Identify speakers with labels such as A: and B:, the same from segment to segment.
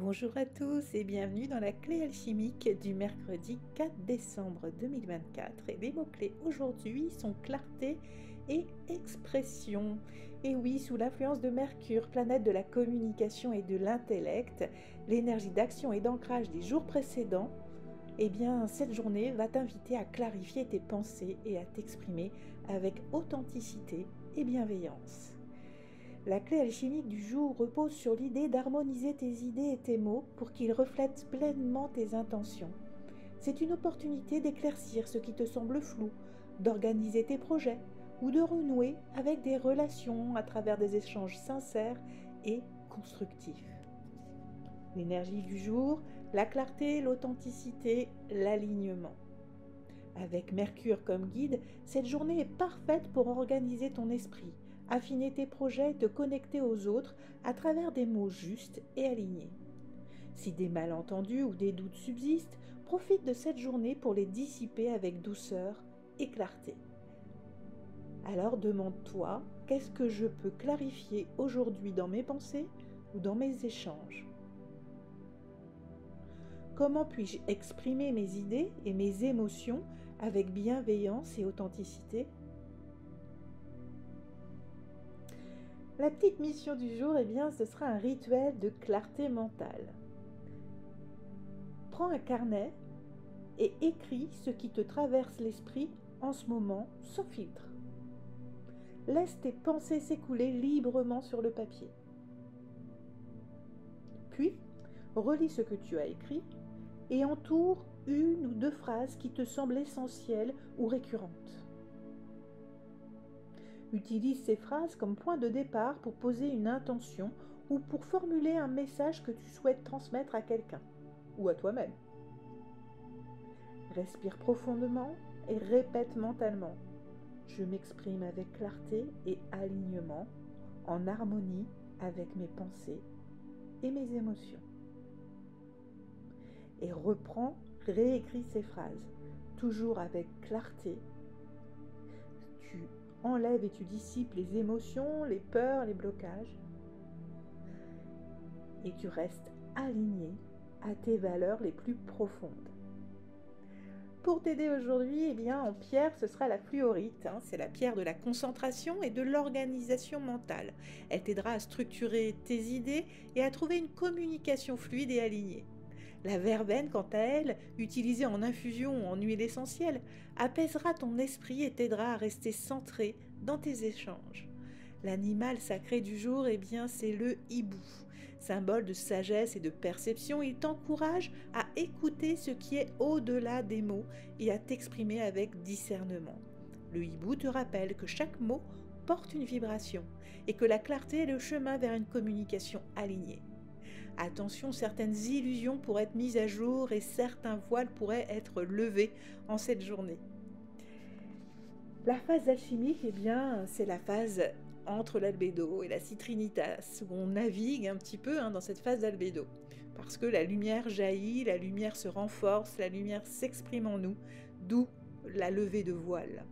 A: Bonjour à tous et bienvenue dans la clé alchimique du mercredi 4 décembre 2024. Et les mots-clés aujourd'hui sont clarté et expression. Et oui, sous l'influence de Mercure, planète de la communication et de l'intellect, l'énergie d'action et d'ancrage des jours précédents, eh bien, cette journée va t'inviter à clarifier tes pensées et à t'exprimer avec authenticité et bienveillance. La clé alchimique du jour repose sur l'idée d'harmoniser tes idées et tes mots pour qu'ils reflètent pleinement tes intentions. C'est une opportunité d'éclaircir ce qui te semble flou, d'organiser tes projets ou de renouer avec des relations à travers des échanges sincères et constructifs. L'énergie du jour, la clarté, l'authenticité, l'alignement. Avec Mercure comme guide, cette journée est parfaite pour organiser ton esprit, affiner tes projets et te connecter aux autres à travers des mots justes et alignés. Si des malentendus ou des doutes subsistent, profite de cette journée pour les dissiper avec douceur et clarté. Alors demande-toi, qu'est-ce que je peux clarifier aujourd'hui dans mes pensées ou dans mes échanges ? Comment puis-je exprimer mes idées et mes émotions avec bienveillance et authenticité ? La petite mission du jour, eh bien, ce sera un rituel de clarté mentale. Prends un carnet et écris ce qui te traverse l'esprit en ce moment, sans filtre. Laisse tes pensées s'écouler librement sur le papier. Puis, relis ce que tu as écrit et entoure une ou deux phrases qui te semblent essentielles ou récurrentes. Utilise ces phrases comme point de départ pour poser une intention ou pour formuler un message que tu souhaites transmettre à quelqu'un ou à toi-même. Respire profondément et répète mentalement. Je m'exprime avec clarté et alignement, en harmonie avec mes pensées et mes émotions. Et réécris ces phrases, toujours avec clarté. Tu enlèves et tu dissipes les émotions, les peurs, les blocages. Et tu restes aligné à tes valeurs les plus profondes. Pour t'aider aujourd'hui, eh bien, en pierre, ce sera la fluorite. C'est la pierre de la concentration et de l'organisation mentale. Elle t'aidera à structurer tes idées et à trouver une communication fluide et alignée. La verveine, quant à elle, utilisée en infusion ou en huile essentielle, apaisera ton esprit et t'aidera à rester centré dans tes échanges. L'animal sacré du jour, eh bien, c'est le hibou. Symbole de sagesse et de perception, il t'encourage à écouter ce qui est au-delà des mots et à t'exprimer avec discernement. Le hibou te rappelle que chaque mot porte une vibration et que la clarté est le chemin vers une communication alignée. Attention, certaines illusions pourraient être mises à jour et certains voiles pourraient être levés en cette journée. La phase alchimique, eh bien, c'est la phase entre l'albédo et la citrinitas, où on navigue un petit peu dans cette phase d'albédo. Parce que la lumière jaillit, la lumière se renforce, la lumière s'exprime en nous, d'où la levée de voile.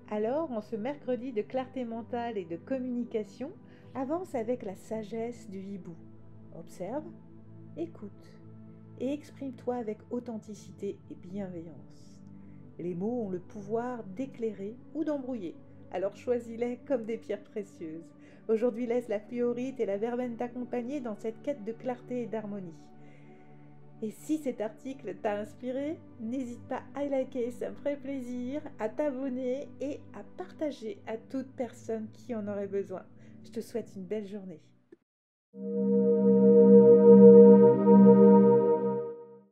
A: Alors, en ce mercredi de clarté mentale et de communication, avance avec la sagesse du hibou. Observe, écoute et exprime-toi avec authenticité et bienveillance. Les mots ont le pouvoir d'éclairer ou d'embrouiller, alors choisis-les comme des pierres précieuses. Aujourd'hui, laisse la fluorite et la verveine t'accompagner dans cette quête de clarté et d'harmonie. Et si cet article t'a inspiré, n'hésite pas à liker, ça me ferait plaisir, à t'abonner et à partager à toute personne qui en aurait besoin. Je te souhaite une belle journée.